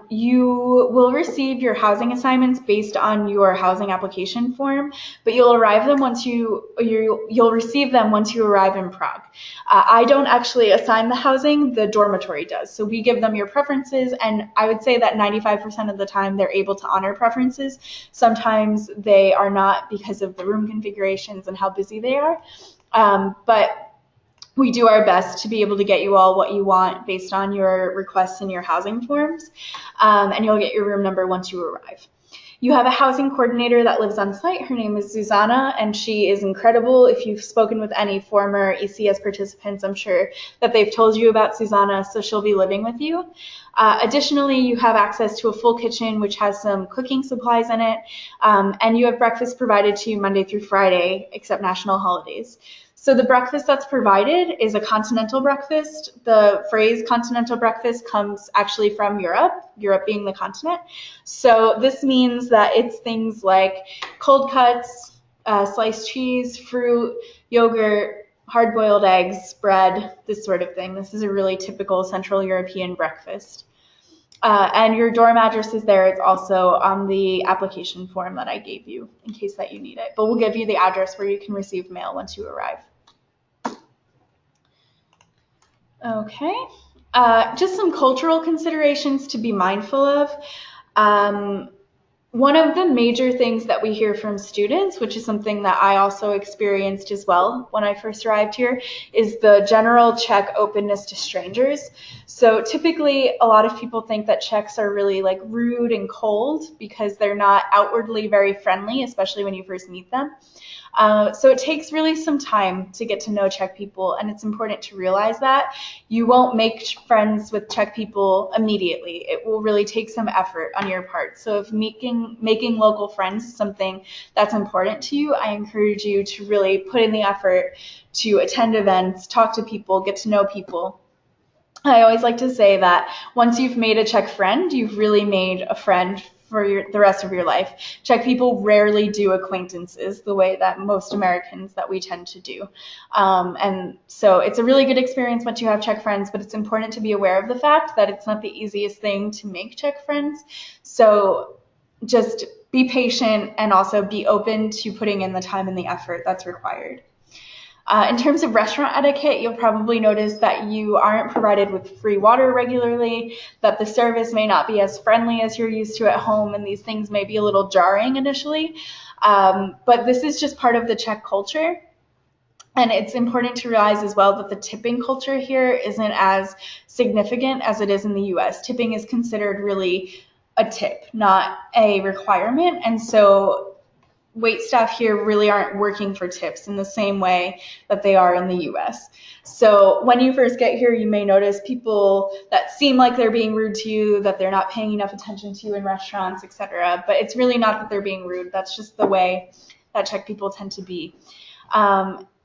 you will receive your housing assignments based on your housing application form, but you'll receive them once you arrive in Prague. I don't actually assign the housing, the dormitory does. So we give them your preferences, and I would say that 95% of the time they're able to honor preferences. Sometimes they are not because of the room configurations and how busy they are, but we do our best to be able to get you all what you want based on your requests and your housing forms, and you'll get your room number once you arrive. You have a housing coordinator that lives on site. Her name is Susanna, and she is incredible. If you've spoken with any former ECES participants, I'm sure that they've told you about Susanna, so she'll be living with you. Additionally, you have access to a full kitchen, which has some cooking supplies in it, and you have breakfast provided to you Monday through Friday, except national holidays. So the breakfast that's provided is a continental breakfast. The phrase continental breakfast comes actually from Europe being the continent. So this means that it's things like cold cuts, sliced cheese, fruit, yogurt, hard-boiled eggs, bread, this sort of thing. This is a really typical Central European breakfast. And your dorm address is there. It's also on the application form that I gave you in case that you need it. But we'll give you the address where you can receive mail once you arrive. Okay, just some cultural considerations to be mindful of. One of the major things that we hear from students, which is something that I also experienced as well when I first arrived here, is the general Czech openness to strangers. So typically, a lot of people think that Czechs are really like rude and cold because they're not outwardly very friendly, especially when you first meet them. So it takes really some time to get to know Czech people, and it's important to realize that you won't make friends with Czech people immediately. It will really take some effort on your part. So if making local friends is something that's important to you, I encourage you to really put in the effort to attend events, talk to people, get to know people. I always like to say that once you've made a Czech friend, you've really made a friend for the rest of your life. Czech people rarely do acquaintances the way that most Americans that we tend to do. And so it's a really good experience once you have Czech friends, but it's important to be aware of the fact that it's not the easiest thing to make Czech friends. So just be patient and also be open to putting in the time and the effort that's required. In terms of restaurant etiquette, you'll probably notice that you aren't provided with free water regularly, that the service may not be as friendly as you're used to at home, and these things may be a little jarring initially. But this is just part of the Czech culture. And it's important to realize as well that the tipping culture here isn't as significant as it is in the US. Tipping is considered really a tip, not a requirement. And so wait staff here really aren't working for tips in the same way that they are in the US. So when you first get here, you may notice people that seem like they're being rude to you, that they're not paying enough attention to you in restaurants, etc. But it's really not that they're being rude. That's just the way that Czech people tend to be.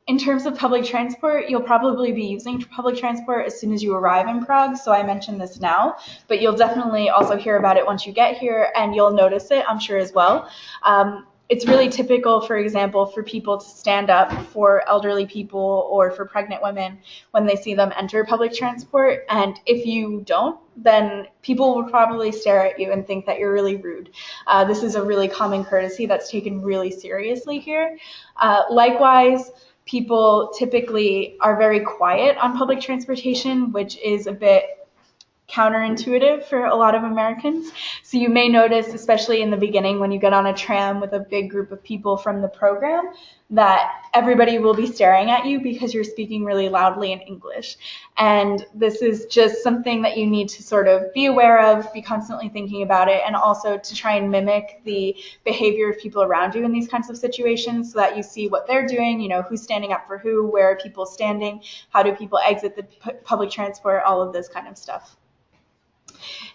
In terms of public transport, you'll probably be using public transport as soon as you arrive in Prague, so I mentioned this now, but you'll definitely also hear about it once you get here, and you'll notice it, I'm sure, as well. It's really typical, for example, for people to stand up for elderly people or for pregnant women when they see them enter public transport. And if you don't, then people will probably stare at you and think that you're really rude. This is a really common courtesy that's taken really seriously here. Likewise, people typically are very quiet on public transportation, which is a bit counterintuitive for a lot of Americans. So you may notice, especially in the beginning when you get on a tram with a big group of people from the program, that everybody will be staring at you because you're speaking really loudly in English. And this is just something that you need to sort of be aware of, be constantly thinking about it, and also to try and mimic the behavior of people around you in these kinds of situations so that you see what they're doing, you know, who's standing up for who, where are people standing, how do people exit the public transport, all of this kind of stuff.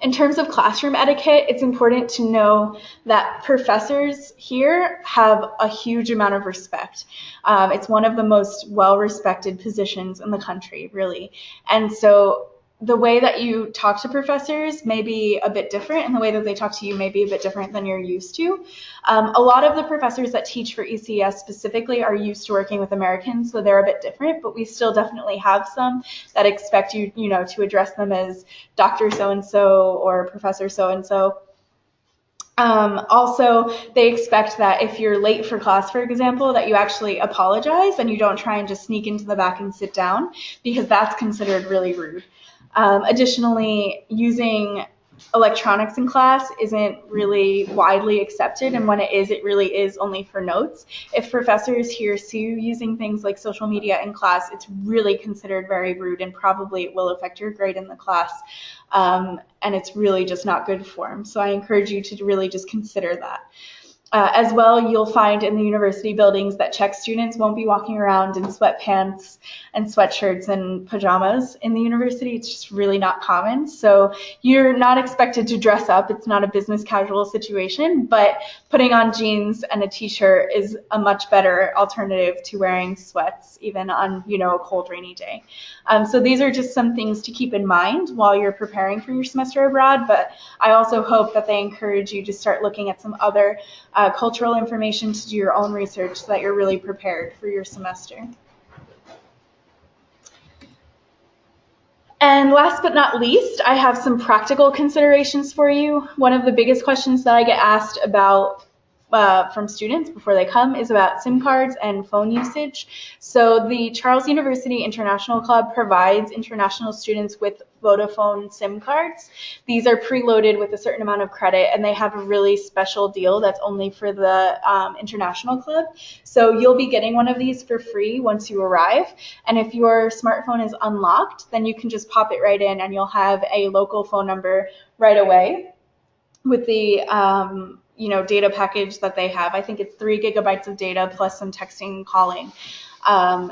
In terms of classroom etiquette, it's important to know that professors here have a huge amount of respect. It's one of the most well-respected positions in the country, really. And so the way that you talk to professors may be a bit different, and the way that they talk to you may be a bit different than you're used to. A lot of the professors that teach for ECES specifically are used to working with Americans, so they're a bit different, but we still definitely have some that expect you, to address them as Dr. So-and-so or Professor so-and-so. Also, they expect that if you're late for class, for example, that you actually apologize and you don't try and just sneak into the back and sit down, because that's considered really rude. Additionally, using electronics in class isn't really widely accepted, and when it is, it really is only for notes. If professors here see you using things like social media in class, it's really considered very rude, and probably it will affect your grade in the class, and it's really just not good form. So I encourage you to really just consider that. As well, you'll find in the university buildings that Czech students won't be walking around in sweatpants and sweatshirts and pajamas in the university. It's just really not common. So you're not expected to dress up. It's not a business casual situation, but putting on jeans and a t-shirt is a much better alternative to wearing sweats, even on, a cold, rainy day. So these are just some things to keep in mind while you're preparing for your semester abroad, but I also hope that they encourage you to start looking at some other cultural information to do your own research so that you're really prepared for your semester. And last but not least, I have some practical considerations for you. One of the biggest questions that I get asked about from students before they come is about SIM cards and phone usage. So the Charles University International Club provides international students with Vodafone SIM cards. These are preloaded with a certain amount of credit, and they have a really special deal that's only for the international club. So you'll be getting one of these for free once you arrive. And if your smartphone is unlocked, then you can just pop it right in and you'll have a local phone number right away with the data package that they have. I think it's 3 gigabytes of data plus some texting and calling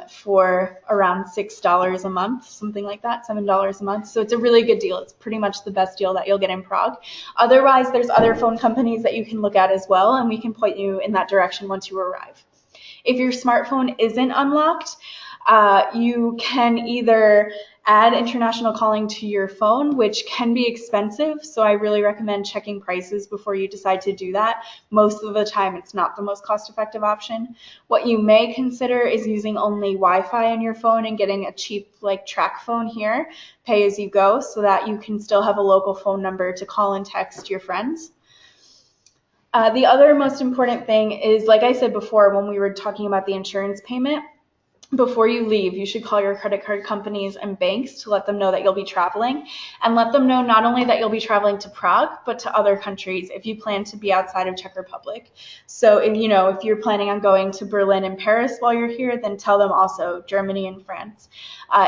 for around $6 a month, something like that, $7 a month. So it's a really good deal. It's pretty much the best deal that you'll get in Prague. Otherwise, there's other phone companies that you can look at as well, and we can point you in that direction once you arrive. If your smartphone isn't unlocked, you can either add international calling to your phone, which can be expensive. So I really recommend checking prices before you decide to do that. Most of the time, it's not the most cost-effective option. What you may consider is using only Wi-Fi on your phone and getting a cheap track phone here, pay as you go, so that you can still have a local phone number to call and text your friends. The other most important thing is, like I said before, when we were talking about the insurance payment, before you leave, you should call your credit card companies and banks to let them know that you'll be traveling, and let them know not only that you'll be traveling to Prague, but to other countries if you plan to be outside of Czech Republic. So if you're planning on going to Berlin and Paris while you're here, then tell them also Germany and France.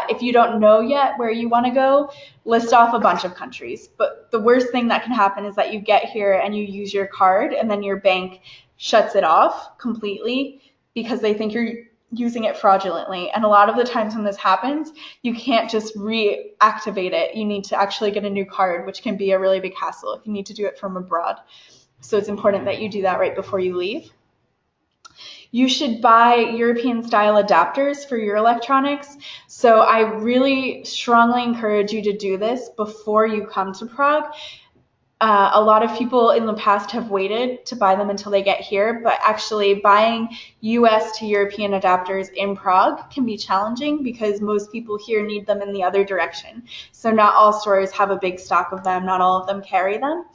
If you don't know yet where you want to go, list off a bunch of countries. But the worst thing that can happen is that you get here and you use your card and then your bank shuts it off completely because they think you're using it fraudulently. And a lot of the times when this happens, you can't just reactivate it. You need to actually get a new card, which can be a really big hassle if you need to do it from abroad. So it's important that you do that right before you leave. You should buy European style adapters for your electronics. So I really strongly encourage you to do this before you come to Prague. A lot of people in the past have waited to buy them until they get here, but actually buying US to European adapters in Prague can be challenging because most people here need them in the other direction. So not all stores have a big stock of them, not all of them carry them.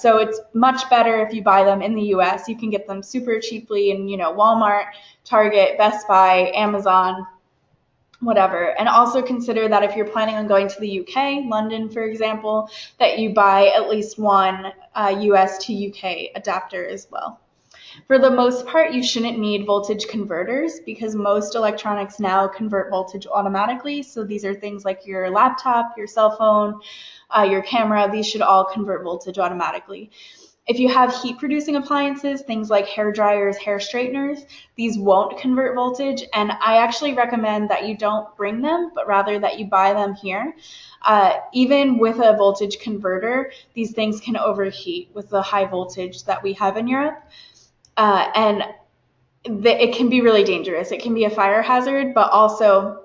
So it's much better if you buy them in the US. You can get them super cheaply in Walmart, Target, Best Buy, Amazon, whatever. And also consider that if you're planning on going to the UK, London, for example, that you buy at least one US to UK adapter as well. For the most part, you shouldn't need voltage converters because most electronics now convert voltage automatically. So these are things like your laptop, your cell phone, your camera. These should all convert voltage automatically. If you have heat-producing appliances, things like hair dryers, hair straighteners, these won't convert voltage, and I actually recommend that you don't bring them, but rather that you buy them here. Even with a voltage converter, these things can overheat with the high voltage that we have in Europe, and it can be really dangerous. It can be a fire hazard, but also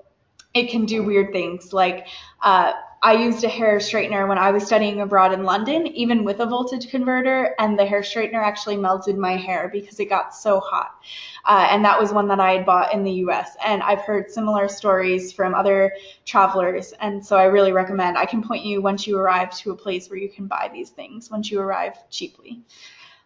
it can do weird things like I used a hair straightener when I was studying abroad in London, even with a voltage converter, and the hair straightener actually melted my hair because it got so hot. And that was one that I had bought in the US. And I've heard similar stories from other travelers. And so I really recommend, I can point you once you arrive to a place where you can buy these things once you arrive cheaply.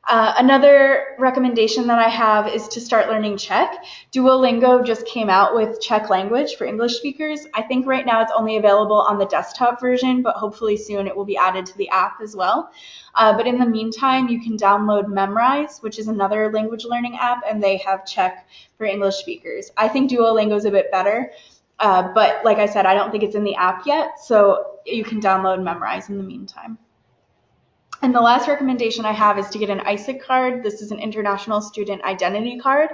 Another recommendation that I have is to start learning Czech. Duolingo just came out with Czech language for English speakers. I think right now it's only available on the desktop version, but hopefully soon it will be added to the app as well. But in the meantime, you can download Memrise, which is another language learning app, and they have Czech for English speakers. I think Duolingo is a bit better, but like I said, I don't think it's in the app yet, so you can download Memrise in the meantime. And the last recommendation I have is to get an ISIC card. This is an International Student Identity Card.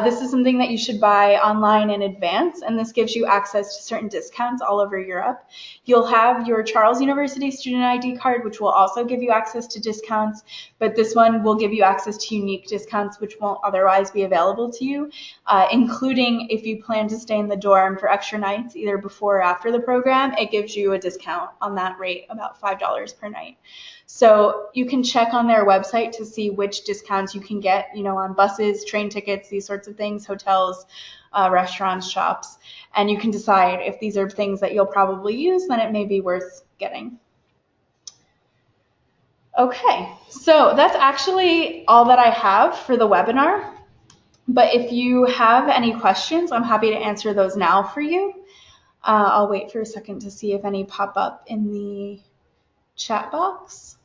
This is something that you should buy online in advance, and this gives you access to certain discounts all over Europe. You'll have your Charles University Student ID card, which will also give you access to discounts, but this one will give you access to unique discounts which won't otherwise be available to you, including if you plan to stay in the dorm for extra nights, either before or after the program, it gives you a discount on that rate, about $5 per night. So you can check on their website to see which discounts you can get, on buses, train tickets, these sorts of things, hotels, restaurants, shops, and you can decide if these are things that you'll probably use, then it may be worth getting. Okay, so that's actually all that I have for the webinar. But if you have any questions, I'm happy to answer those now for you. I'll wait for a second to see if any pop up in the chat box.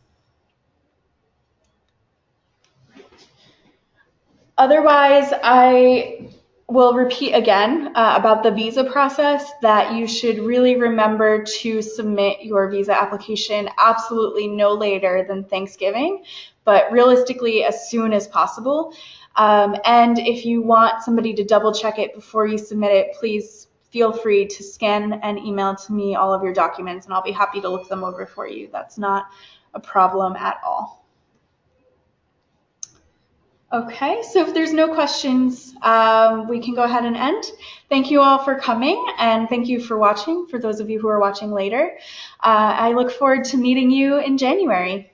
Otherwise, I will repeat again about the visa process, that you should really remember to submit your visa application absolutely no later than Thanksgiving, but realistically as soon as possible. And if you want somebody to double check it before you submit it, please feel free to scan and email to me all of your documents, and I'll be happy to look them over for you. That's not a problem at all. Okay, so if there's no questions, we can go ahead and end. Thank you all for coming, and thank you for watching, for those of you who are watching later. I look forward to meeting you in January.